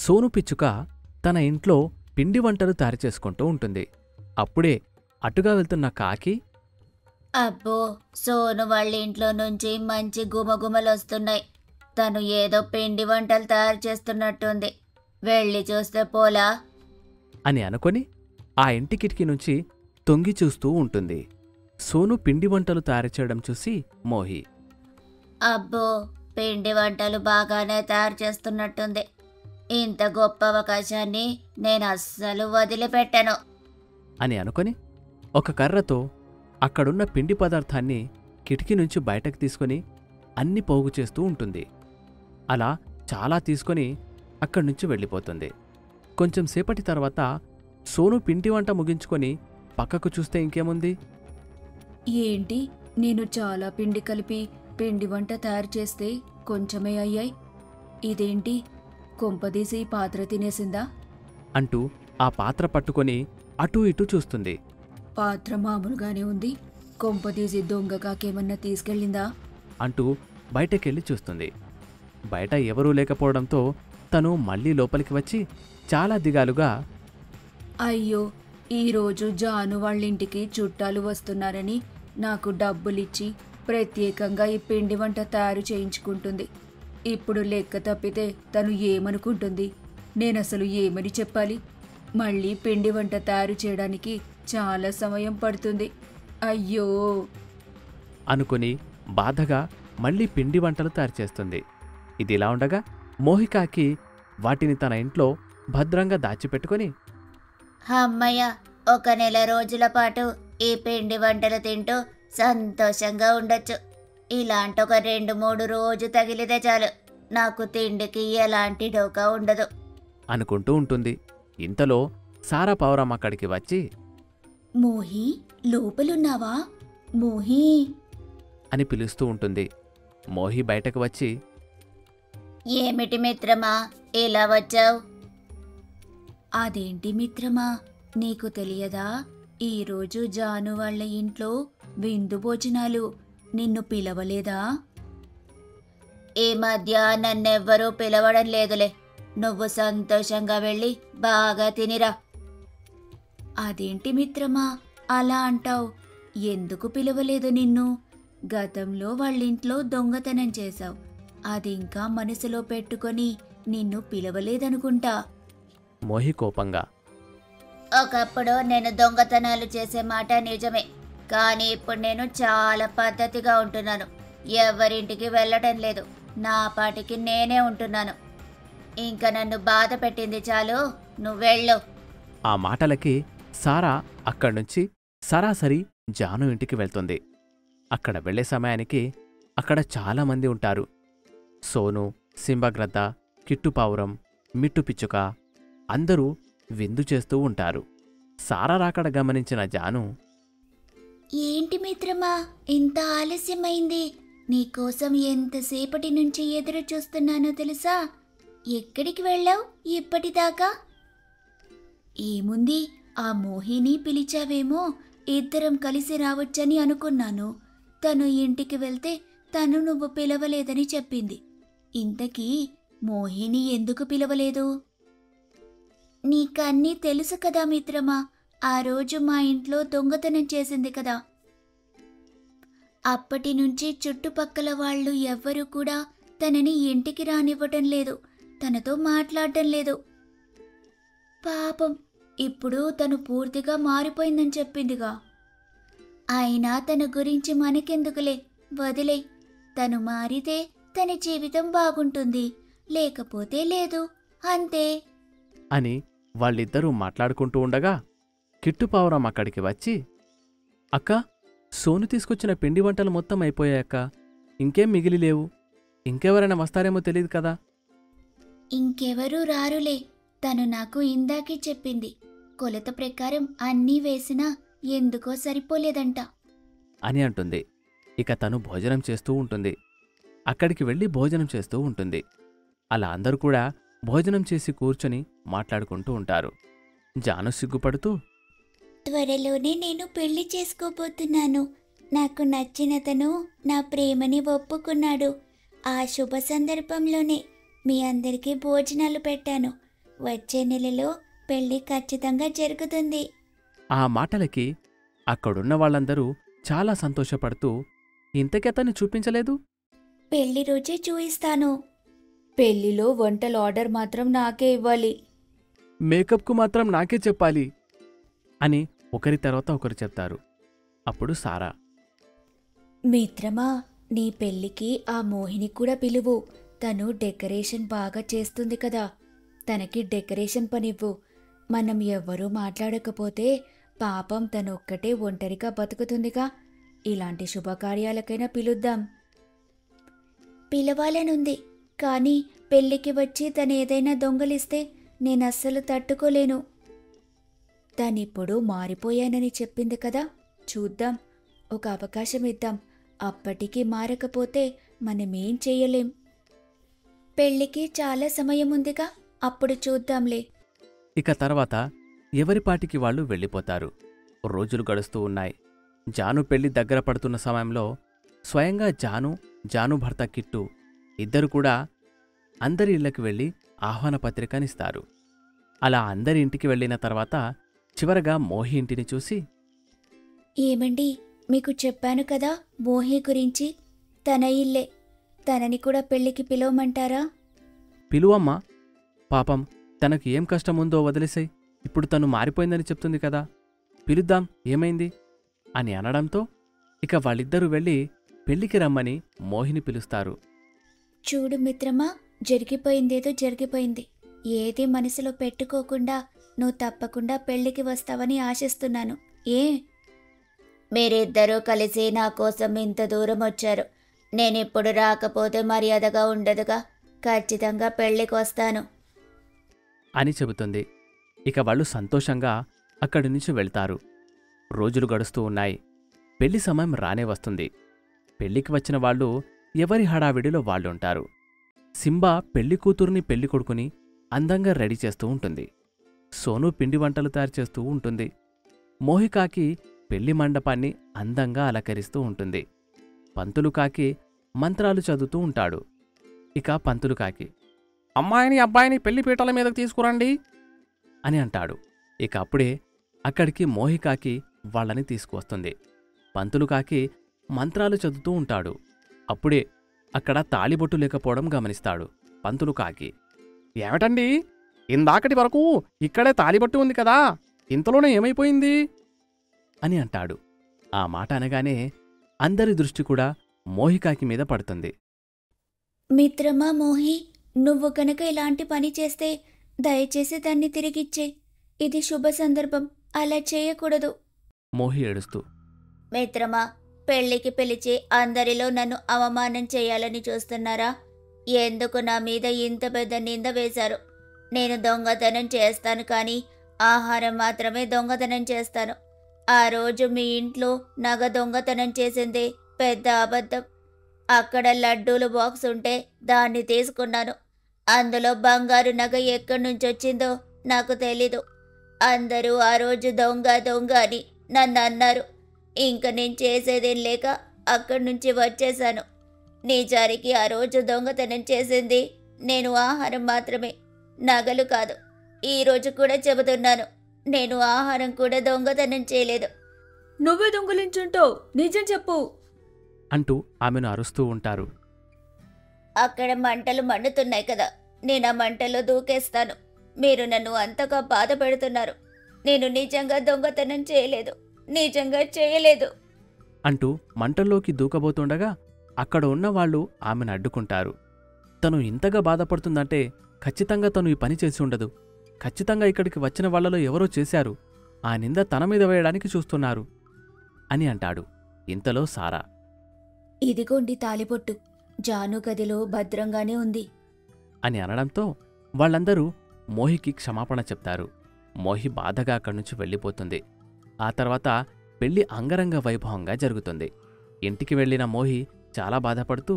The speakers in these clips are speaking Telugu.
సోను పిచ్చుక తన ఇంట్లో పిండి వంటలు తయారు చేసుకుంటూ ఉంటుంది. అప్పుడే అటుగా వెళ్తున్న కాకి, అబ్బో, సోను వాళ్ళ ఇంట్లో నుంచి మంచి గుమగుమలొస్తున్నాయి. తను ఏదో పిండి వంటలు తయారు చేస్తున్నట్టుంది. వెళ్ళి చూస్తే పోలా? అని అనుకొని ఆ ఇంటి కిటికీ నుంచి తొంగి చూస్తూ ఉంటుంది. సోను పిండి వంటలు తయారు చేయడం చూసి మోహి, అబ్బో, పిండి వంటలు బాగానే తయారు చేస్తున్నట్టుంది. ఇంత గొప్ప అవకాశాన్ని నేను అస్సలు వదిలిపెట్టను అని అనుకొని ఒక కర్రతో అక్కడున్న పిండి పదార్థాన్ని కిటికీ నుంచి బయటకు తీసుకొని అన్ని పోగు చేస్తూ ఉంటుంది. అలా చాలా తీసుకొని అక్కడ్నుంచి వెళ్ళిపోతుంది. కొంచెం సేపటి తర్వాత సోను పిండి వంట ముగించుకొని పక్కకు చూస్తే ఇంకేముంది? ఏంటి, నేను చాలా పిండి కలిపి పిండి వంట తయారు చేస్తే కొంచెమే అయ్యాయి. ఇదేంటి, కొంపదీసి ఈ పాత్ర తినేసిందా? అంటూ ఆ పాత్ర పట్టుకొని అటూ ఇటూ చూస్తుంది. పాత్ర మామూలుగానే ఉంది, కొంపదీసి దొంగకాకేమన్నా తీసుకెళ్ళిందా? అంటూ బయటకెళ్ళి చూస్తుంది. బయట ఎవరూ లేకపోవడంతో తను మళ్ళీ లోపలికి వచ్చి చాలా దిగాలుగా, అయ్యో, ఈరోజు జాను వాళ్ళింటికి చుట్టాలు వస్తున్నారని నాకు డబ్బులిచ్చి ప్రత్యేకంగా ఈ పిండి వంట తయారు చేయించుకుంటుంది. ఇప్పుడు లెక్క తప్పితే తను ఏమనుకుంటుంది? నేనసలు ఏమని చెప్పాలి? మళ్ళీ పిండి వంట తయారు చేయడానికి చాలా సమయం పడుతుంది. అయ్యో అనుకుని బాధగా మళ్ళీ పిండి వంటలు తయారు చేస్తుంది. ఇదిలా ఉండగా మోహికాకి వాటిని తన ఇంట్లో భద్రంగా దాచిపెట్టుకొని, అమ్మయ్య, ఒక నెల రోజుల పాటు ఈ పిండి వంటలు తింటూ సంతోషంగా ఉండొచ్చు. ఇలాంటి ఒక 2-3 రోజు తగిలితే చాలు, నాకు తిండికి ఎలాంటి డోకా ఉండదు అనుకుంటూ ఉంటుంది. ఇంతలో సారా పావురం అక్కడికి వచ్చి, మోహి, లోపలున్నావా? మోహి అని పిలుస్తూ ఉంటుంది. మోహి బయటకు వచ్చి, ఏమిటి మిత్రమా, ఇలా వచ్చావు? అదేంటి మిత్రమా, నీకు తెలియదా? ఈరోజు జాను వాళ్ళ ఇంట్లో విందు భోజనాలు. నిన్ను పిలవలేదా? ఈ మధ్య నన్నెవ్వరూ పిలవడం లేదులే. నువ్వు సంతోషంగా వెళ్ళి బాగా తినిరా. అదేంటి మిత్రమా అలా అంటావు? ఎందుకు పిలవలేదు నిన్ను? గతంలో వాళ్ళింట్లో దొంగతనం చేశావు, అది ఇంకా మనసులో పెట్టుకొని నిన్ను పిలవలేదనుకుంటా. మోహి కోపంగా, ఒకప్పుడు నేను దొంగతనాలు చేసే మాట నిజమే, కానీ ఇప్పుడు నేను చాలా పద్ధతిగా ఉంటున్నాను. ఎవరింటికి వెళ్ళటం లేదు, నా పాటికి నేనే ఉంటున్నాను. ఇంకా నన్ను బాధ పెట్టింది చాలు, నువ్వెళ్ళు. ఆ మాటలకి సారా అక్కడ్నుంచి సరాసరి జాను ఇంటికి వెళ్తుంది. అక్కడ వెళ్లే సమయానికి అక్కడ చాలామంది ఉంటారు. సోను, సింబగ్రద్ద, కిట్టుపావురం, మిట్టుపిచ్చుక అందరూ విందు చేస్తూ ఉంటారు. సారా రాకడ గమనించిన జాను, ఏంటి మిత్రమా, ఇంత ఆలస్యమైంది? నీకోసం ఎంతసేపటి నుంచి ఎదురు చూస్తున్నానో తెలుసా? ఎక్కడికి వెళ్ళావు ఇప్పటిదాకా? ఏముంది, ఆ మోహిని పిలిచావేమో, ఇద్దరం కలిసి రావచ్చని అనుకున్నాను. తను ఇంటికి వెళ్తే తను నువ్వు పిలవలేదని చెప్పింది. ఇంతకీ మోహిని ఎందుకు పిలవలేదు? నీకన్నీ తెలుసు కదా మిత్రమా, ఆ రోజు మా ఇంట్లో దొంగతనం చేసింది కదా. అప్పటి నుంచి చుట్టుపక్కల వాళ్ళు ఎవ్వరూ కూడా తనని ఇంటికి రానివ్వటం లేదు, తనతో మాట్లాడటం లేదు. పాపం, ఇప్పుడు తను పూర్తిగా మారిపోయిందని చెప్పిందిగా. అయినా తన గురించి మనకెందుకులే, వదిలే. తను మారితే తన జీవితం బాగుంటుంది, లేకపోతే లేదు, అంతే అని వాళ్ళిద్దరూ మాట్లాడుకుంటూ ఉండగా కిట్టుపావురం అక్కడికి వచ్చి, అక్కా, సోను తీసుకొచ్చిన పిండి వంటలు మొత్తం అయిపోయాయక్క, ఇంకేం మిగిలి లేవు. ఇంకెవరైనా వస్తారేమో తెలియదు కదా. ఇంకెవరూ రారులే, తను నాకు ఇందాకే చెప్పింది. కొలత ప్రకారం అన్నీ వేసినా ఎందుకో సరిపోలేదంట అని అంటుంది. ఇక తను భోజనం చేస్తూ ఉంటుంది. అక్కడికి వెళ్ళి భోజనం చేస్తూ ఉంటుంది. అలా అందరూ కూడా భోజనం చేసి కూర్చొని మాట్లాడుకుంటూ ఉంటారు. జాను సిగ్గుపడుతూ, త్వరలోనే నేను పెళ్లి చేసుకోబోతున్నాను. నాకు నచ్చినతను నా ప్రేమని ఒప్పుకున్నాడు. ఆ శుభ సందర్భంలోనే మీ అందరికీ భోజనాలు పెట్టాను. వచ్చే నెలలో పెళ్లి ఖచ్చితంగా జరుగుతుంది. ఆ మాటలకి అక్కడున్న వాళ్ళందరూ చాలా సంతోషపడుతూ ఇంతకీ అతన్ని చూపించలేదు. పెళ్లి రోజే చూయిస్తాను. పెళ్లిలో వంటల ఆర్డర్ మాత్రం నాకే ఇవ్వాలి. మేకప్కు మాత్రం నాకే చెప్పాలి అని ఒకరి తర్వాత ఒకరు చెప్తారు. అప్పుడు సారా, మిత్రమా, నీ పెళ్లికి ఆ మోహిని కూడా పిలువు. తను డెకరేషన్ బాగా చేస్తుంది కదా, తనకి డెకరేషన్ పనివ్వు. మనం ఎవ్వరూ మాట్లాడకపోతే పాపం తనొక్కటే ఒంటరిగా బతుకుతుందిగా. ఇలాంటి శుభకార్యాలకైనా పిలుద్దాం. పిలవాలనుంది, కానీ పెళ్లికి వచ్చి తను ఏదైనా దొంగలిస్తే నేనస్సలు తట్టుకోలేను. తనిప్పుడు మారిపోయానని చెప్పింది కదా, చూద్దాం, ఒక అవకాశం ఇద్దాం. అప్పటికి మారకపోతే మనమేం చెయ్యలేం. పెళ్లికి చాలా సమయం ఉందిగా, అప్పుడు చూద్దాంలే. ఇక తర్వాత ఎవరిపాటికి వాళ్ళు వెళ్ళిపోతారు. రోజులు గడుస్తూ ఉన్నాయి. జాను పెళ్లి దగ్గర పడుతున్న సమయంలో స్వయంగా జాను భర్త కిట్టు ఇద్దరు కూడా అందరి ఇళ్లకు వెళ్ళి ఆహ్వాన పత్రికనిస్తారు. అలా అందరి ఇంటికి వెళ్ళిన తర్వాత చివరగా మోహి ఇంటిని చూసి, ఏమండి, మీకు చెప్పాను కదా మోహి గురించి. తన ఇల్లే. తనని కూడా పెళ్లికి పిలవమంటారా? పిలువమ్మా, పాపం తనకు ఏం కష్టముందో వదిలేసాయి. ఇప్పుడు తను మారిపోయిందని చెప్తుంది కదా, పిలుద్దాం, ఏమైంది అని అనడంతో ఇక వాళ్ళిద్దరూ వెళ్ళి పెళ్లికి రమ్మని మోహిని పిలుస్తారు. చూడు మిత్రమా, జరిగిపోయిందేదో జరిగిపోయింది. ఏది మనసులో పెట్టుకోకుండా నువ్వు తప్పకుండా పెళ్లికి వస్తావని ఆశిస్తున్నాను. మీరిద్దరూ కలిసి నా కోసం ఇంత దూరం వచ్చారు. నేనిప్పుడు రాకపోతే మర్యాదగా ఉండదుగా. ఖచ్చితంగా పెళ్లికి వస్తాను అని చెబుతుంది. ఇక వాళ్ళు సంతోషంగా అక్కడి నుంచి వెళ్తారు. రోజులు గడుస్తూ ఉన్నాయి. పెళ్లి సమయం రానే వస్తుంది. పెళ్లికి వచ్చిన వాళ్ళు ఎవరి హడావిడిలో వాళ్ళుంటారు. సింబా పెళ్లి కూతుర్ని పెళ్లి కొడుకుని అందంగా రెడీ చేస్తూ ఉంటుంది. సోను పిండి వంటలు తయారు చేస్తూ ఉంటుంది. మోహికాకి పెళ్లి మండపాన్ని అందంగా అలంకరిస్తూ ఉంటుంది. పంతులు కాకి మంత్రాలు చదువుతూ ఉంటాడు. ఇక పంతులు కాకి, అమ్మాయిని అబ్బాయిని పెళ్లి పీటల మీదకు తీసుకురండి అని అంటాడు. ఇక అప్పుడే అక్కడికి మోహికాకి వాళ్ళని తీసుకువస్తుంది. పంతులు కాకి మంత్రాలు చదువుతూ ఉంటాడు. అప్పుడే అక్కడ తాళిబొట్టు లేకపోవడం గమనిస్తాడు. పంతులు కాకి, ఏమిటండి, ఇందాకటి వరకు ఇక్కడే తాళిబొట్టు ఉంది కదా, ఇంతలోనే ఏమైపోయింది అని అంటాడు. ఆ మాట అనగానే అందరి దృష్టి కూడా మోహికాకి మీద పడుతుంది. మిత్రమా మోహి, నువ్వు కనుక ఇలాంటి పని చేస్తే దయచేసి దాన్ని తిరిగిచ్చే. ఇది శుభ సందర్భం, అలా చేయకూడదు. మోహి ఏడుస్తూ, మిత్రమా, పెళ్లికి పిలిచి అందరిలో నన్ను అవమానం చేయాలని చూస్తున్నారా? ఎందుకు నా మీద ఇంత పెద్ద నింద వేశారు? నేను దొంగతనం చేస్తాను, కానీ ఆహారం మాత్రమే దొంగతనం చేస్తాను. ఆ రోజు మీ ఇంట్లో నగ దొంగతనం చేసిందే పెద్ద అబద్ధం. అక్కడ లడ్డూలు బాక్స్ ఉంటే దాన్ని తీసుకున్నాను. అందులో బంగారు నగ ఎక్కడి నుంచి వచ్చిందో నాకు తెలీదు. అందరూ ఆ రోజు దొంగ దొంగ అని నన్ను అన్నారు. ఇంక నేను చేసేదేం లేక అక్కడి నుంచి వచ్చేశాను. నిజానికి ఆ రోజు దొంగతనం చేసింది నేను ఆహారం మాత్రమే, నగలు కాదు. ఈరోజు కూడా చెబుతున్నాను, నేను ఆహారం కూడా దొంగతనం చేయలేదు. నువ్వే దొంగలించుంటావు, నిజం చెప్పు అంటూ ఆమెను అరుస్తూ ఉంటారు. అక్కడ మంటలు మండుతున్నాయి కదా, నేను ఆ మంటల్లో దూకేస్తాను. మీరు నన్ను అంతగా బాధ పెడుతున్నారు. నేను నిజంగా దొంగతనం చేయలేదు, నిజంగా చేయలేదు అంటూ మంటల్లోకి దూకబోతుండగా అక్కడ ఉన్నవాళ్లు ఆమెను అడ్డుకుంటారు. తను ఇంతగా బాధపడుతుందంటే ఖచ్చితంగా తను ఈ పని చేసి ఉండదు. ఖచ్చితంగా ఇక్కడికి వచ్చిన వాళ్లలో ఎవరో చేశారు. ఆ నింద తన మీద వేయడానికి చూస్తున్నారు అని అంటాడు. ఇంతలో సారా, ఇదిగోండి తాలిబొట్టు, జాను గదిలో భద్రంగానే ఉంది అని అనడంతో వాళ్ళందరూ మోహికి క్షమాపణ చెప్తారు. మోహి బాధగా అక్కడ్నుంచి వెళ్ళిపోతుంది. ఆ తర్వాత పెళ్లి అంగరంగ వైభవంగా జరుగుతుంది. ఇంటికి వెళ్లిన మోహి చాలా బాధపడుతూ,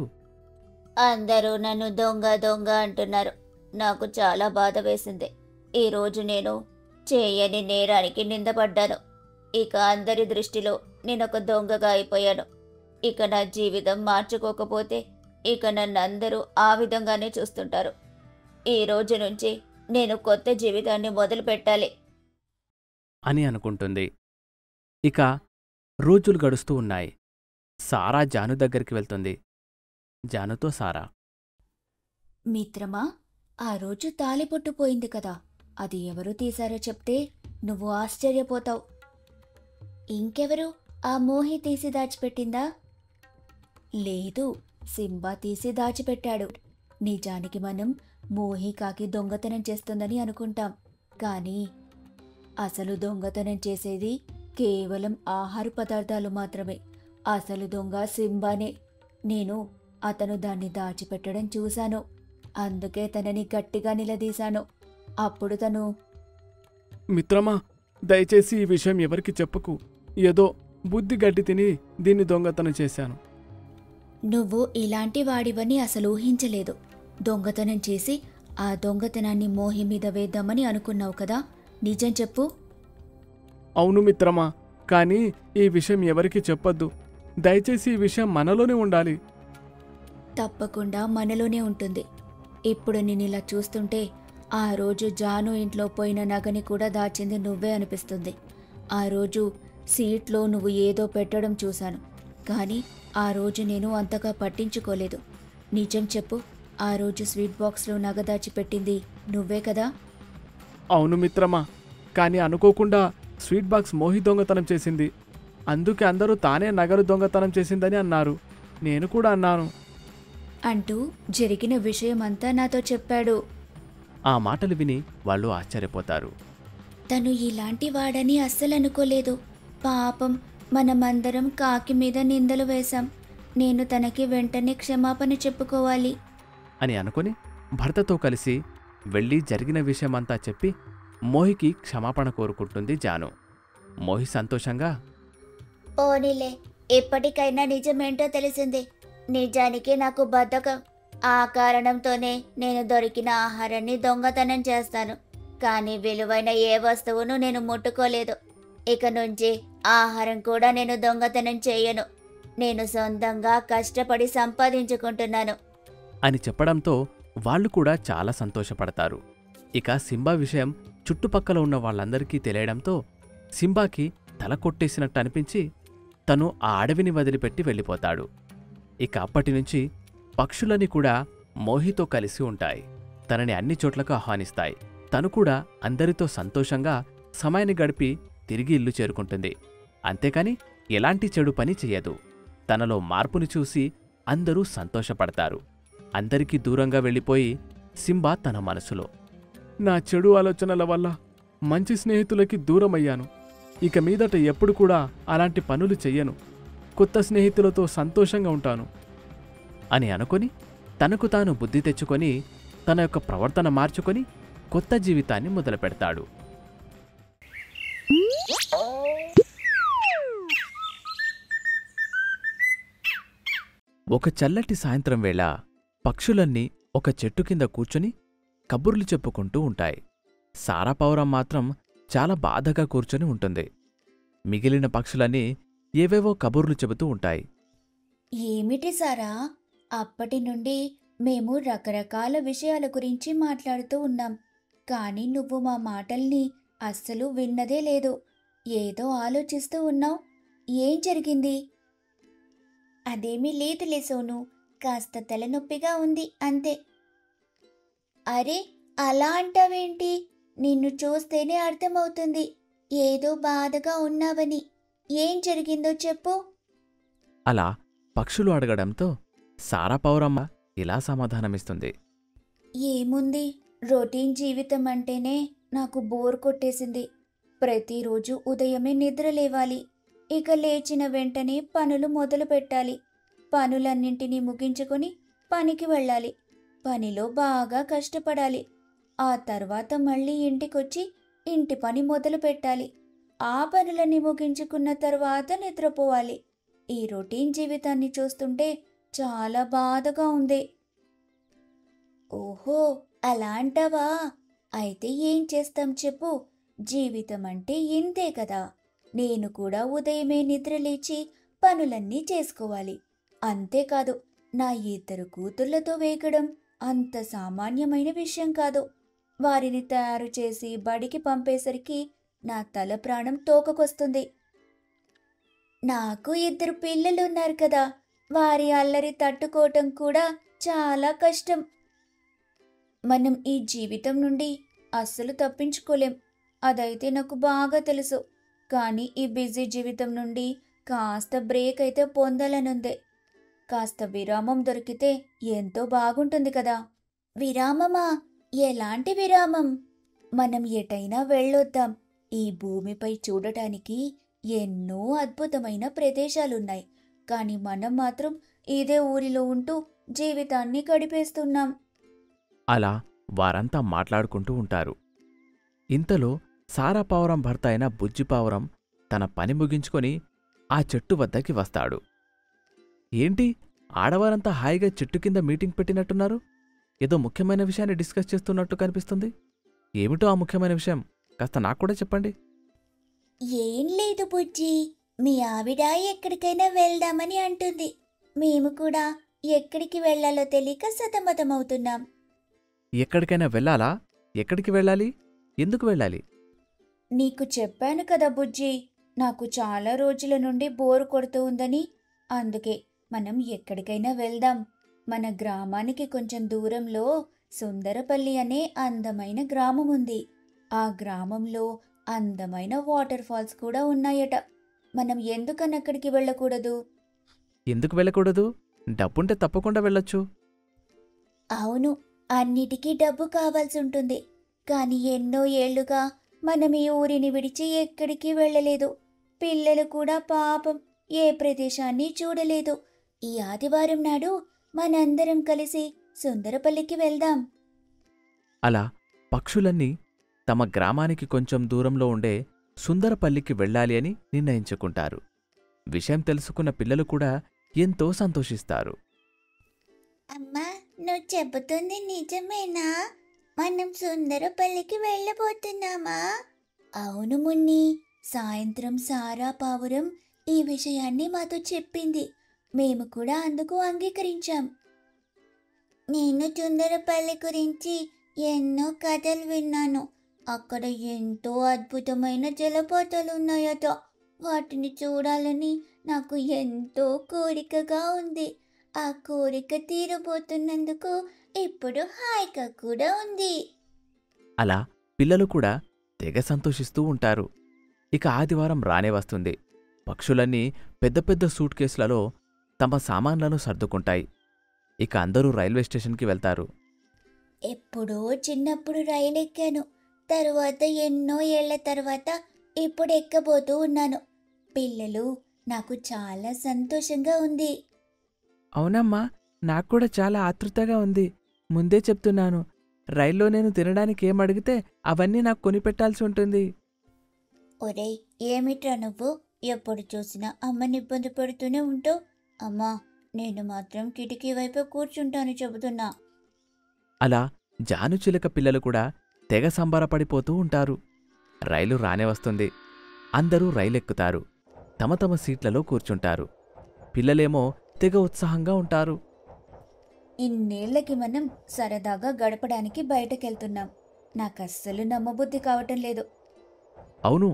అందరూ నన్ను దొంగ దొంగ అంటున్నారు. నాకు చాలా బాధ వేసింది. ఈరోజు నేను చేయని నేరానికి నిందపడ్డాను. ఇక అందరి దృష్టిలో నేనొక దొంగగా అయిపోయాను. ఇక నా జీవితం మార్చుకోకపోతే ఇక నన్ను అందరూ ఆ విధంగానే చూస్తుంటారు. ఈ రోజు నుంచి నేను కొత్త జీవితాన్ని మొదలు పెట్టాలి. అని అనుకుంటుంది. ఇక రోజులు గడుస్తూ ఉన్నాయి. సారా జాను దగ్గరికి వెళ్తుంది. జానుతో సారా, మిత్రమా, ఆ రోజు తాళిబొట్టు పోయింది కదా, అది ఎవరు తీశారో చెప్తే నువ్వు ఆశ్చర్యపోతావు. ఇంకెవరు? ఆ మోహి తీసి దాచిపెట్టిందా? లేదు, సింబా తీసి దాచిపెట్టాడు. నిజానికి మనం మోహి కాకి దొంగతనం చేస్తుందని అనుకుంటాం, కానీ అసలు దొంగతనం చేసేది కేవలం ఆహార పదార్థాలు మాత్రమే. అసలు దొంగ సింబానే. నేను అతను దాన్ని దాచిపెట్టడం చూశాను, అందుకే తనని గట్టిగా నిలదీశాను. అప్పుడు తను, మిత్రమా, దయచేసి ఈ విషయం ఎవరికి చెప్పకు. ఏదో బుద్ధి గడ్డి తిని దీన్ని దొంగతనం చేశాను. నువ్వు ఇలాంటి వాడివని అసలు ఊహించలేదు. దొంగతనం చేసి ఆ దొంగతనాన్ని మోహి మీద వేద్దామని అనుకున్నావు కదా, నిజం చెప్పు. అవును మిత్రమా, కానీ ఈ విషయం ఎవరికి చెప్పొద్దు. దయచేసి ఈ విషయం మనలోనే ఉండాలి. తప్పకుండా మనలోనే ఉంటుంది. ఇప్పుడు నేనిలా చూస్తుంటే ఆ రోజు జాను ఇంట్లో పోయిన నగని కూడా దాచింది నువ్వే అనిపిస్తుంది. ఆ రోజు సీట్లో నువ్వు ఏదో పెట్టడం చూశాను, కానీ ఆ రోజు నేను అంతగా పట్టించుకోలేదు. నిజం చెప్పు, ఆ రోజు స్వీట్ బాక్స్లో నగ దాచిపెట్టింది నువ్వే కదా? అవును మిత్రమా, కానీ అనుకోకుండా స్వీట్ బాక్స్ మోహి దొంగతనం చేసింది. అందుకే అందరూ తానే నగలు దొంగతనం చేసిందని అన్నారు. నేను కూడా అన్నాను. అంటూ జరిగిన విషయమంతా నాతో చెప్పాడు. ఆ మాటలు విని వాళ్ళు ఆశ్చర్యపోతారు. తను ఇలాంటి వాడని అస్సలు అనుకోలేదు. పాపం, మనమందరం కాకి మీద నిందలు వేశాం. నేను తనకి వెంటనే క్షమాపణ చెప్పుకోవాలి అని అనుకుని భర్తతో కలిసి వెళ్ళి జరిగిన విషయమంతా చెప్పి మోహికి క్షమాపణ కోరుకుంటుంది జాను. మోహి సంతోషంగా, పోనీలే, ఇప్పటికైనా నిజమేంటో తెలిసింది. నిజానికి నాకు బద్ధకం. ఆ కారణంతోనే నేను దొరికిన ఆహారాన్ని దొంగతనం చేస్తాను, కానీ విలువైన ఏ వస్తువును నేను ముట్టుకోలేదు. ఇక నుంచి ఆహారం కూడా నేను దొంగతనం చేయను. నేను సొంతంగా కష్టపడి సంపాదించుకుంటున్నాను అని చెప్పడంతో వాళ్ళు కూడా చాలా సంతోషపడతారు. ఇక సింబా విషయం చుట్టుపక్కల ఉన్న వాళ్ళందరికీ తెలియడంతో సింబాకి తల కొట్టేసినట్టు అనిపించి తను ఆ అడవిని వదిలిపెట్టి వెళ్ళిపోతాడు. ఇక అప్పటినుంచి పక్షులని కూడా మోహితో కలిసి ఉంటాయి. తనని అన్ని చోట్లకు ఆహ్వానిస్తాయి. తను కూడా అందరితో సంతోషంగా సమయాన్ని గడిపి తిరిగి ఇల్లు చేరుకుంటుంది. అంతేకాని ఎలాంటి చెడు పని చెయ్యదు. తనలో మార్పుని చూసి అందరూ సంతోషపడతారు. అందరికీ దూరంగా వెళ్ళిపోయి సింబా తన మనసులో, నా చెడు ఆలోచనల వల్ల మంచి స్నేహితులకి దూరమయ్యాను. ఇక మీదట ఎప్పుడు కూడా అలాంటి పనులు చెయ్యను. కొత్త స్నేహితులతో సంతోషంగా ఉంటాను అని అనుకొని తనకు తాను బుద్ధి తెచ్చుకొని తన యొక్క ప్రవర్తన మార్చుకొని కొత్త జీవితాన్ని మొదలుపెడతాడు. ఒక చల్లటి సాయంత్రం వేళ పక్షులన్నీ ఒక చెట్టు కింద కూర్చుని కబుర్లు చెప్పుకుంటూ ఉంటాయి. సారా పావురం మాత్రం చాలా బాధగా కూర్చొని ఉంటుంది. మిగిలిన పక్షులన్నీ ఏవేవో కబుర్లు చెబుతూ ఉంటాయి. ఏమిటి సారా, అప్పటి నుండి మేము రకరకాల విషయాల గురించి మాట్లాడుతూ ఉన్నాం, కానీ నువ్వు మా మాటల్ని అస్సలు విన్నదే లేదు. ఏదో ఆలోచిస్తూ ఉన్నావు. ఏం జరిగింది? అదేమీ లేదులే సోను, కాస్త తలనొప్పిగా ఉంది అంతే. అరే, అలా అంటావేంటి? నిన్ను చూస్తేనే అర్థమవుతుంది ఏదో బాధగా ఉన్నావని. ఏం జరిగిందో చెప్పు. అలా పక్షులు అడగడంతో సారా పావురమ్మ ఇలా సమాధానమిస్తుంది. ఏముంది, రొటీన్ జీవితం అంటేనే నాకు బోర్ కొట్టేసింది. ప్రతిరోజు ఉదయమే నిద్ర లేవాలి, ఇక లేచిన వెంటనే పనులు మొదలు పెట్టాలి, పనులన్నింటినీ ముగించుకొని పనికి వెళ్ళాలి, పనిలో బాగా కష్టపడాలి, ఆ తర్వాత మళ్ళీ ఇంటికొచ్చి ఇంటి పని మొదలు పెట్టాలి, ఆ పనులన్నీ ముగించుకున్న తర్వాత నిద్రపోవాలి. ఈ రొటీన్ జీవితాన్ని చూస్తుంటే చాలా బాధగా ఉంది. ఓహో, అలా అంటావా? అయితే ఏం చేస్తాం చెప్పు. జీవితం అంటే ఇంతే కదా. నేను కూడా ఉదయమే నిద్రలేచి పనులన్నీ చేసుకోవాలి. అంతేకాదు, నా 2 కూతుళ్లతో వేగడం అంత సామాన్యమైన విషయం కాదు. వారిని తయారు చేసి బడికి పంపేసరికి నా తల ప్రాణం తోకకొస్తుంది. నాకు 2 పిల్లలున్నారు కదా, వారి అల్లరి తట్టుకోవటం కూడా చాలా కష్టం. మనం ఈ జీవితం నుండి అస్సలు తప్పించుకోలేం, అదైతే నాకు బాగా తెలుసు. కానీ ఈ బిజీ జీవితం నుండి కాస్త బ్రేక్ అయితే పొందాలనుందే. కాస్త విరామం దొరికితే ఎంతో బాగుంటుంది కదా. విరామమా? ఎలాంటి విరామం? మనం ఎటైనా వెళ్ళొద్దాం. ఈ భూమిపై చూడటానికి ఎన్నో అద్భుతమైన ప్రదేశాలున్నాయి. కానీ మనం మాత్రం ఇదే ఊరిలో ఉంటూ జీవితాన్ని గడిపేస్తున్నాం. అలా వారంతా మాట్లాడుకుంటూ ఉంటారు. ఇంతలో సారా పావురం భర్త అయిన బుజ్జి పావురం తన పని ముగించుకొని ఆ చెట్టు వద్దకి వస్తాడు. ఏంటి, ఆడవారంతా హాయిగా చెట్టు కింద మీటింగ్ పెట్టినట్టున్నారు? ఏదో ముఖ్యమైన విషయాన్ని డిస్కస్ చేస్తున్నట్టు కనిపిస్తుంది. ఏమిటో ఆ ముఖ్యమైన విషయం? కాస్త నాకు కూడా చెప్పండి. ఏం లేదు బుజ్జి, మీ ఆవిడ ఎక్కడికైనా వెళ్దామని అంటుంది. మేము కూడా ఎక్కడికి వెళ్లాలో తెలియక సతమతమవుతున్నాం. ఎక్కడికైనా వెళ్ళాలా? ఎక్కడికి వెళ్ళాలి? ఎందుకు వెళ్ళాలి? నీకు చెప్పాను కదా బుజ్జి, నాకు చాలా రోజుల నుండి బోరు కొడుతూ ఉందని. అందుకే మనం ఎక్కడికైనా వెళ్దాం. మన గ్రామానికి కొంచెం దూరంలో సుందరపల్లి అనే అందమైన గ్రామం ఉంది. ఆ గ్రామంలో అందమైన వాటర్ ఫాల్స్ కూడా ఉన్నాయట. మనం ఎందుకని అక్కడికి వెళ్ళకూడదు? ఎందుకు వెళ్ళకూడదు? డబ్బుంటే తప్పకుండా వెళ్ళొచ్చు. అవును, అన్నిటికీ డబ్బు కావాల్సి ఉంటుంది. కానీ ఎన్నో ఏళ్లుగా మనం ఈ ఊరిని విడిచి ఎక్కడికి వెళ్ళలేదు. పిల్లలు కూడా పాపం ఏ ప్రదేశాన్ని చూడలేదు. ఈ ఆదివారం నాడు మనందరం కలిసి సుందరపల్లికి వెళ్దాం. అలా పక్షులన్నీ తమ గ్రామానికి కొంచెం దూరంలో ఉండే సుందరపల్లికి వెళ్ళాలి అని నిర్ణయించుకుంటారు. విషయం తెలుసుకున్న పిల్లలు కూడా ఎంతో సంతోషిస్తారు. అమ్మా, నువ్వు చెబుతుంది నిజమేనా? మనం సుందరపల్లికి వెళ్ళబోతున్నామా? అవును మున్ని, సాయంత్రం సారా పావురం ఈ విషయాన్ని మాతో చెప్పింది. మేము కూడా అందుకు అంగీకరించాం. నేను సుందరపల్లి గురించి ఎన్నో కథలు విన్నాను. అక్కడ ఎంతో అద్భుతమైన జలపాతాలు ఉన్నాయట. వాటిని చూడాలని నాకు ఎంతో కోరికగా ఉంది. ఆ కోరిక తీరబోతున్నందుకు ఇప్పుడు హాయిగా కూడా ఉంది. అలా పిల్లలు కూడా తెగ సంతోషిస్తూ ఉంటారు. ఇక ఆదివారం రానే వస్తుంది. పక్షులన్నీ పెద్ద పెద్ద సూట్ కేసులలో తమ సామాన్లను సర్దుకుంటాయి. ఇక అందరూ రైల్వే స్టేషన్కి వెళ్తారు. ఎప్పుడో చిన్నప్పుడు రైలు ఎక్కాను. తరువాత ఎన్నో ఏళ్ల తర్వాత ఇప్పుడు ఎక్కబోతూ ఉన్నాను. పిల్లలు, నాకు చాలా సంతోషంగా ఉంది. అవునమ్మా, నాకు కూడా చాలా ఆతృతగా ఉంది. ముందే చెప్తున్నాను, రైల్లో నేను తినడానికి ఏమడిగితే అవన్నీ నాకు కొనిపెట్టాల్సి ఉంటుంది. ఒరేయ్, ఏమిట్రా నువ్వు? ఎప్పుడు చూసినా అమ్మని ఇబ్బంది పెడుతూనే ఉంటావు. అమ్మా, నేను మాత్రం కిటికీ వైపు కూర్చుంటాను చెబుతున్నా. అలా జానుచిలక పిల్లలు కూడా తెగ సంబరపడిపోతూ ఉంటారు. రైలు రానే వస్తుంది. అందరూ రైలెక్కుతారు. తమ తమ సీట్లలో కూర్చుంటారు. పిల్లలేమో తెగ ఉత్సాహంగా ఉంటారు. ఇన్నేళ్లకి మనం సరదాగా గడపడానికి బయటకెళ్తున్నాం. నాకస్సలు నమ్మబుద్ధి కావటం లేదు. అవును,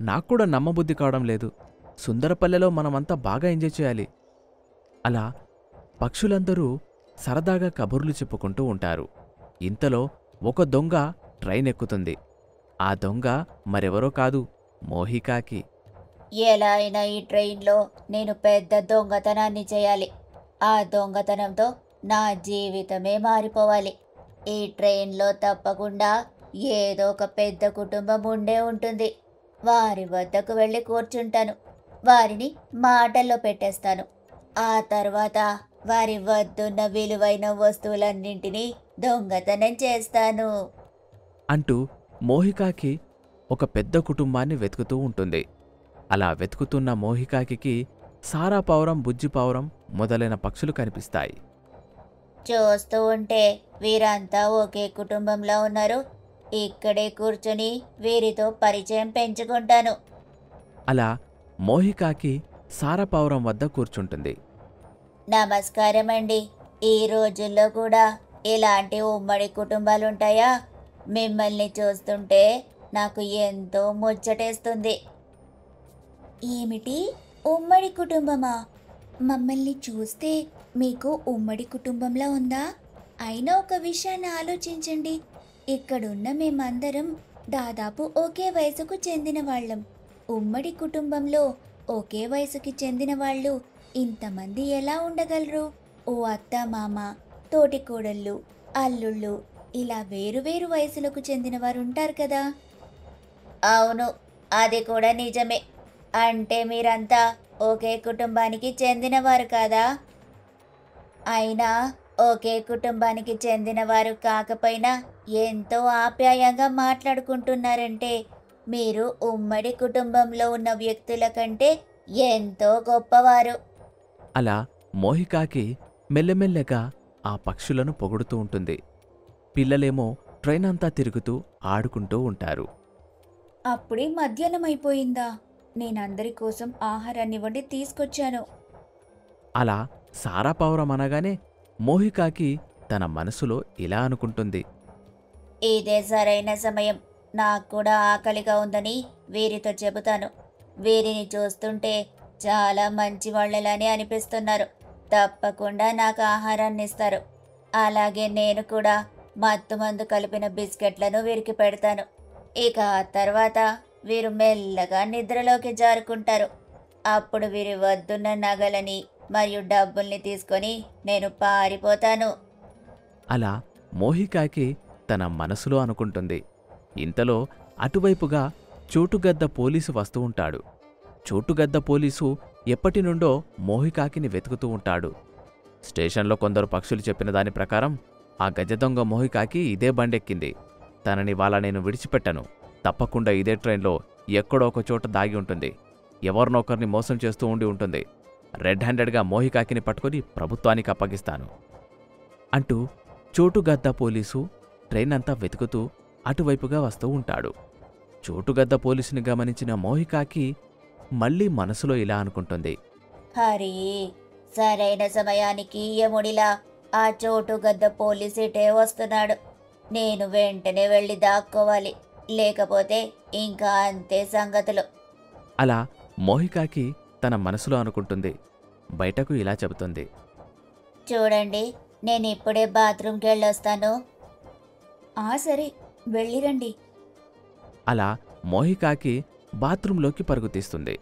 నాక్కూడా నమ్మబుద్ధి కావడం లేదు. సుందరపల్లెలో మనమంతా బాగా ఎంజాయ్ చేయాలి. అలా పక్షులందరూ సరదాగా కబుర్లు చెప్పుకుంటూ ఉంటారు. ఇంతలో ఒక దొంగ ట్రైన్ ఎక్కుతుంది. ఆ దొంగ మరెవరో కాదు, మోహికాకి. ఎలా అయినా ఈ ట్రైన్లో నేను పెద్ద దొంగతనాన్ని చేయాలి. ఆ దొంగతనంతో నా జీవితమే మారిపోవాలి. ఈ ట్రైన్లో తప్పకుండా ఏదో ఒక పెద్ద కుటుంబం ఉండే ఉంటుంది. వారి వద్దకు వెళ్ళి కూర్చుంటాను. వారిని మాటల్లో పెట్టేస్తాను. ఆ తర్వాత వారి వద్దున్న విలువైన వస్తువులన్నింటినీ దొంగతనం చేస్తాను అంటూ మోహికాకి ఒక పెద్ద కుటుంబాన్ని వెతుకుతూ ఉంటుంది. అలా వెతుకుతున్న మోహికాకి సారా పావురం, బుజ్జి పావురం మొదలైన పక్షులు కనిపిస్తాయి. చూస్తూ ఉంటే వీరంతా ఒకే కుటుంబంలో ఉన్నారు. ఇక్కడే కూర్చొని వీరితో పరిచయం పెంచుకుంటాను. అలా మోహికాకి సారా పావురం వద్ద కూర్చుంటుంది. నమస్కారం అండి. ఈ రోజుల్లో కూడా ఇలాంటి ఉమ్మడి కుటుంబాలుంటాయా? మిమ్మల్ని చూస్తుంటే నాకు ఎంతో ముచ్చటేస్తుంది. ఏమిటి, ఉమ్మడి కుటుంబమా? మమ్మల్ని చూస్తే మీకు ఉమ్మడి కుటుంబంలా ఉందా? అయినా ఒక విషయాన్ని ఆలోచించండి. ఇక్కడున్న మేమందరం దాదాపు ఒకే వయసుకు చెందిన వాళ్ళం. ఉమ్మడి కుటుంబంలో ఒకే వయసుకి చెందిన వాళ్ళు ఇంతమంది ఎలా ఉండగలరు? ఓ అత్త మామ, తోటి కోడళ్ళు, అల్లుళ్ళు, ఇలా వేరు వయసులకు చెందిన వారు ఉంటారు కదా. అవును, అది కూడా నిజమే. అంటే మీరంతా ఒకే కుటుంబానికి చెందినవారు కాదా? అయినా ఒకే కుటుంబానికి చెందినవారు కాకపోయినా ఎంతో ఆప్యాయంగా మాట్లాడుకుంటున్నారంటే మీరు ఉమ్మడి కుటుంబంలో ఉన్న వ్యక్తుల కంటే ఎంతో గొప్పవారు. అలా మోహికాకి మెల్లమెల్లగా ఆ పక్షులను పొగుడుతూ ఉంటుంది. పిల్లలేమో ట్రైన్ అంతా తిరుగుతూ ఆడుకుంటూ ఉంటారు. అప్పుడే మధ్యాహ్నం అయిపోయిందా? నేనందరి కోసం ఆహారాన్ని వండి తీసుకొచ్చాను. అలా సారా పావురం అనగానే మోహికాకి తన మనసులో ఇలా అనుకుంటుంది. ఇదే సరైన సమయం. నాకు కూడా ఆకలిగా ఉందని వీరితో చెబుతాను. వీరిని చూస్తుంటే చాలా మంచి వాళ్ళలానే అనిపిస్తున్నారు. తప్పకుండా నాకు ఆహారాన్ని ఇస్తారు. అలాగే నేను కూడా మత్తుమందు కలిపిన బిస్కెట్లను వీరికి పెడతాను. ఇక ఆ తర్వాత వీరు మెల్లగా నిద్రలోకి జారుకుంటారు. అప్పుడు వీరి వద్దున్న నగలని మరియు డబ్బుల్ని తీసుకొని నేను పారిపోతాను. అలా మోహికాకి తన మనసులో అనుకుంటుంది. ఇంతలో అటువైపుగా చోటుగద్ద పోలీసు వస్తూ ఉంటాడు. చోటుగద్ద పోలీసు ఎప్పటినుండో మోహికాకిని వెతుకుతూ ఉంటాడు. స్టేషన్లో కొందరు పక్షులు చెప్పిన దాని ప్రకారం ఆ గజదొంగ మోహికాకి ఇదే బండెక్కింది. తనని వాళ్ళ నేను విడిచిపెట్టను. తప్పకుండా ఇదే ట్రైన్లో ఎక్కడో ఒక చోట దాగి ఉంటుంది. ఎవరినొకరిని మోసం చేస్తూ ఉండి ఉంటుంది. రెడ్ హ్యాండెడ్గా మోహికాకిని పట్టుకొని ప్రభుత్వానికి అప్పగిస్తాను అంటూ చోటుగద్ద పోలీసు ట్రైన్ అంతా వెతుకుతూ అటువైపుగా వస్తూ ఉంటాడు. చోటుగద్ద పోలీసుని గమనించిన మోహికాకి మళ్ళీ మనసులో ఇలా అనుకుంటుంది. హరి, సరైన సమయానికి యముడిలా ఆ చోటుగద్ద పోలీసిటే వస్తున్నాడు. నేను వెంటనే వెళ్ళి దాక్కోవాలి, లేకపోతే ఇంకా అంతే సంగతులు. అలా మోహికాకి తన మనసులో అనుకుంటుంది. బయటకు ఇలా చెబుతుంది. చూడండి, నేను ఇప్పుడే బాత్రూమ్కి వెళ్ళొస్తాను. సరే, వెళ్ళిరండి. అలా మోహికాకి బాత్రూంలోకి పరుగుతీస్తుంది.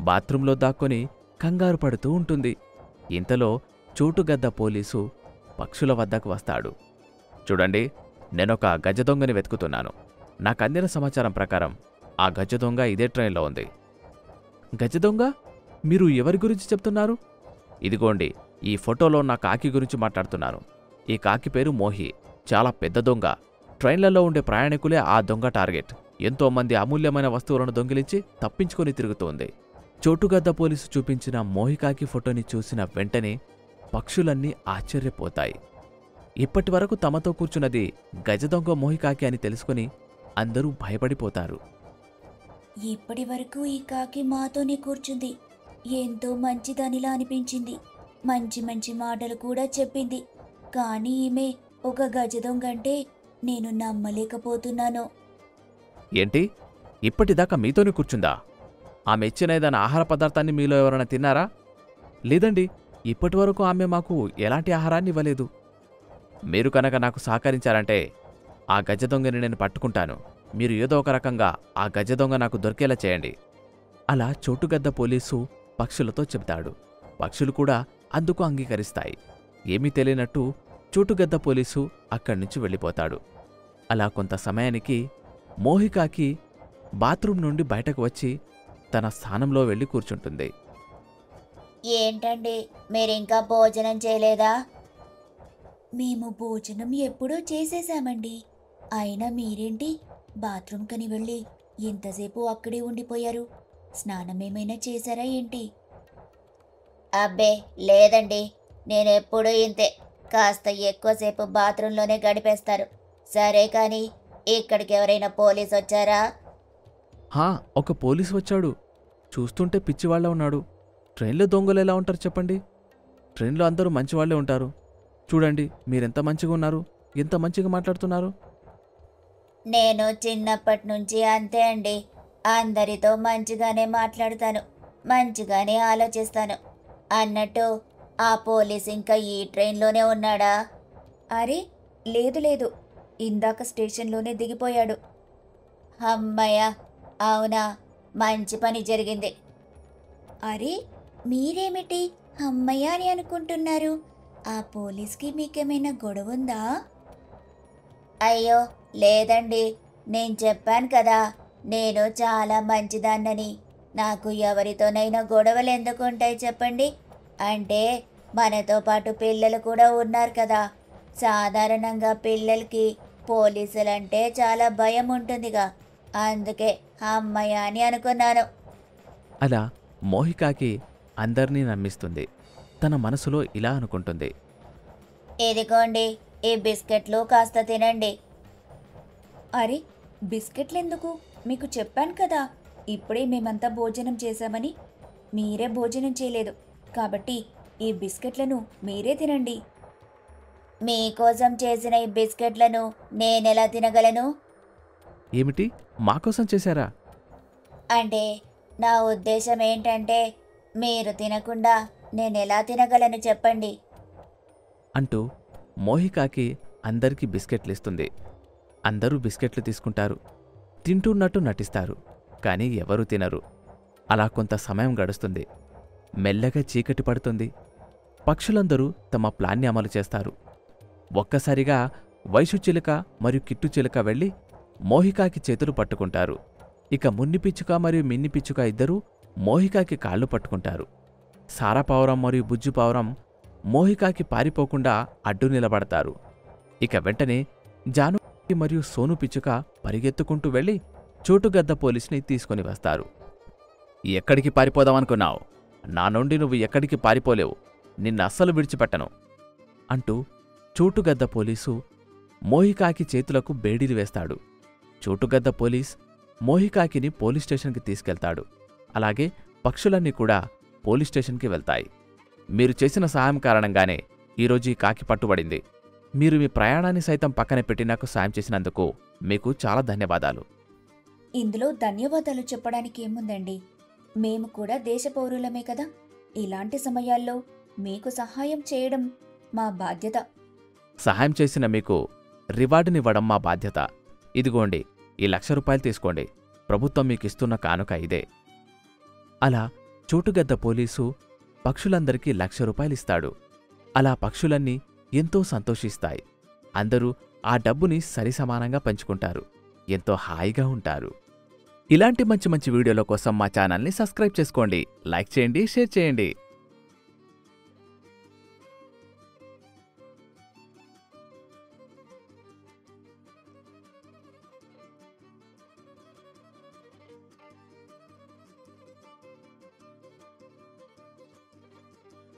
బాత్రూంలో దాక్కొని కంగారు పడుతూ ఉంటుంది. ఇంతలో చోటుగద్ద పోలీసు పక్షుల వద్దకు వస్తాడు. చూడండి, నేనొక గజదొంగని వెతుకుతున్నాను. నాకందిన సమాచారం ప్రకారం ఆ గజదొంగ ఇదే ట్రైన్లో ఉంది. గజదొంగ? మీరు ఎవరి గురించి చెప్తున్నారు? ఇదిగోండి, ఈ ఫోటోలో నా కాకి గురించి మాట్లాడుతున్నాను. ఈ కాకి పేరు మోహి. చాలా పెద్ద దొంగ. ట్రైన్లలో ఉండే ప్రయాణికులే ఆ దొంగ టార్గెట్. ఎంతోమంది అమూల్యమైన వస్తువులను దొంగిలించి తప్పించుకొని తిరుగుతోంది. చోటుగద్ద పోలీసు చూపించిన మోహికాకి ఫోటోని చూసిన వెంటనే పక్షులన్నీ ఆశ్చర్యపోతాయి. ఇప్పటివరకు తమతో కూర్చున్నది గజదొంగ మోహికాకి అని తెలుసుకుని అందరూ భయపడిపోతారు. ఇప్పటి వరకు ఈ కాకి మాతోనే కూర్చుంది. ఎంతో మంచిదనిలా అనిపించింది. మంచి మంచి మాటలు కూడా చెప్పింది. కానీ ఈమె ఒక గజదొంగంటే నేను నమ్మలేకపోతున్నాను. ఏంటి? ఇప్పటిదాకా మీతోనే కూర్చుందా? ఆమె ఇచ్చిన ఏదైనా ఆహార పదార్థాన్ని మీలో ఎవరైనా తిన్నారా? లేదండి, ఇప్పటివరకు ఆమె మాకు ఎలాంటి ఆహారాన్ని ఇవ్వలేదు. మీరు కనుక నాకు సహకరించారంటే ఆ గజదొంగని నేను పట్టుకుంటాను. మీరు ఏదో ఒక రకంగా ఆ గజదొంగ నాకు దొరికేలా చేయండి. అలా చోటుగద్ద పోలీసు పక్షులతో చెబుతాడు. పక్షులు కూడా అందుకు అంగీకరిస్తాయి. ఏమీ తెలియనట్టు చోటుగద్ద పోలీసు అక్కడ్నుంచి వెళ్ళిపోతాడు. అలా కొంత సమయానికి మోహికాకి బాత్రూం నుండి బయటకు వచ్చి తన స్థానంలో వెళ్ళి కూర్చుంటుంది. ఏంటండి, మీరింకా భోజనం చేయలేదా? మేము భోజనం ఎప్పుడూ చేసేశామండి. అయినా మీరేంటి బాత్రూంకని వెళ్ళి ఎంతసేపు అక్కడే ఉండిపోయారు? స్నానమేమైనా చేశారా ఏంటి? అబ్బే లేదండి, నేనెప్పుడూ ఇంతే. కాస్త ఎక్కువసేపు బాత్రూంలోనే గడిపేస్తారు. సరే కానీ ఇక్కడికి ఎవరైనా పోలీసు వచ్చారా? ఒక పోలీసు వచ్చాడు. చూస్తుంటే పిచ్చివాళ్ల ఉన్నాడు. ట్రైన్లో దొంగలు ఎలా ఉంటారు చెప్పండి? ట్రైన్లో అందరూ మంచివాళ్లే ఉంటారు. చూడండి, మీరెంత మంచిగా ఉన్నారు, ఎంత మంచిగా మాట్లాడుతున్నారు. నేను చిన్నప్పటి నుంచి అంతే అండి. అందరితో మంచిగానే మాట్లాడతాను, మంచిగానే ఆలోచిస్తాను. అన్నట్టు ఆ పోలీస్ ఇంకా ఈ ట్రైన్లోనే ఉన్నాడా? అరే లేదు లేదు, ఇందాక స్టేషన్లోనే దిగిపోయాడు. అమ్మయ్య, అవునా, మంచి పని జరిగింది. అరే మీరేమిటి అమ్మయ్య అని అనుకుంటున్నారు? ఆ పోలీస్కి మీకేమైనా గొడవ ఉందా? అయ్యో లేదండి, నేను చెప్పాను కదా, నేను చాలా మంచిదాన్నని. నాకు ఎవరితోనైనా గొడవలు ఎందుకు ఉంటాయి చెప్పండి? అంటే మనతో పాటు పిల్లలు కూడా ఉన్నారు కదా. సాధారణంగా పిల్లలకి పోలీసులంటే చాలా భయం ఉంటుందిగా, అందుకే అమ్మయ్య అని అనుకున్నాను. అలా మోహికాకి అందర్నీ నమ్మిస్తుంది. తన మనసులో ఇలా అనుకుంటుంది. ఇదిగోండి, ఈ బిస్కెట్లు కాస్త తినండి. అరే బిస్కెట్లెందుకు? మీకు చెప్పాను కదా ఇప్పుడే మేమంతా భోజనం చేశామని. మీరే భోజనం చేయలేదు కాబట్టి ఈ బిస్కెట్లను మీరే తినండి. మీకోసం చేసిన ఈ బిస్కెట్లను నేనెలా తినగలను? ఏమిటి, మాకోసం చేశారా? అంటే నా ఉద్దేశం ఏంటంటే, మీరు తినకుండా నేనెలా తినగలను చెప్పండి? అంటూ మోహికాకి అందరికీ బిస్కెట్లిస్తుంది. అందరూ బిస్కెట్లు తీసుకుంటారు. తింటున్నట్టు నటిస్తారు, కానీ ఎవరూ తినరు. అలా కొంత సమయం గడుస్తుంది. మెల్లగా చీకటి పడుతుంది. పక్షులందరూ తమ ప్లాన్ని అమలు చేస్తారు. ఒక్కసారిగా వైషుచిలుక మరియు కిట్టుచిలుక వెళ్లి మోహికాకి చేతులు పట్టుకుంటారు. ఇక మున్నిపిచ్చుక మరియు మిన్నిపిచ్చుక ఇద్దరూ మోహికాకి కాళ్ళు పట్టుకుంటారు. సారాపావురం మరియు బుజ్జుపావురం మోహికాకి పారిపోకుండా అడ్డు నిలబడతారు. ఇక వెంటనే జాను మరియు సోను పిచ్చుక పరిగెత్తుకుంటూ వెళ్లి చోటుగద్ద పోలీసుని తీసుకుని వస్తారు. ఎక్కడికి పారిపోదామనుకున్నావు? నా నుండి నువ్వు ఎక్కడికి పారిపోలేవు. నిన్నస్సలు విడిచిపెట్టను అంటూ చోటుగద్ద పోలీసు మోహికాకి చేతులకు బేడీలు వేస్తాడు. చోటుగద్ద పోలీస్ మోహికాకిని పోలీస్ స్టేషన్కి తీసుకెళ్తాడు. అలాగే పక్షులన్నీ కూడా పోలీస్ స్టేషన్కి వెళ్తాయి. మీరు చేసిన సహాయం కారణంగానే ఈరోజు ఈ కాకి పట్టుబడింది. మీరు మీ ప్రయాణాన్ని సైతం పక్కన పెట్టి నాకు సాయం చేసినందుకు మీకు చాలా ధన్యవాదాలు. ఇందులో ధన్యవాదాలు చెప్పడానికి ఏముందండి? మేము కూడా దేశ పౌరులమే కదా. ఇలాంటి సమయాల్లో మీకు సహాయం చేయడం మా బాధ్యత. సహాయం చేసిన మీకు రివార్డునివ్వడం మా బాధ్యత. ఇదిగోండి, ఈ ₹1,00,000 తీసుకోండి. ప్రభుత్వం మీకిస్తున్న కానుక ఇదే. అలా చోటుగద్ద పోలీసు పక్షులందరికీ ₹1,00,000 ఇస్తాడు. అలా పక్షులన్నీ ఎంతో సంతోషిస్తాయి. అందరూ ఆ డబ్బుని సరిసమానంగా పంచుకుంటారు. ఎంతో హాయిగా ఉంటారు. ఇలాంటి మంచి మంచి వీడియోల కోసం మా ఛానల్ని సబ్స్క్రైబ్ చేసుకోండి, లైక్ చేయండి, షేర్ చేయండి.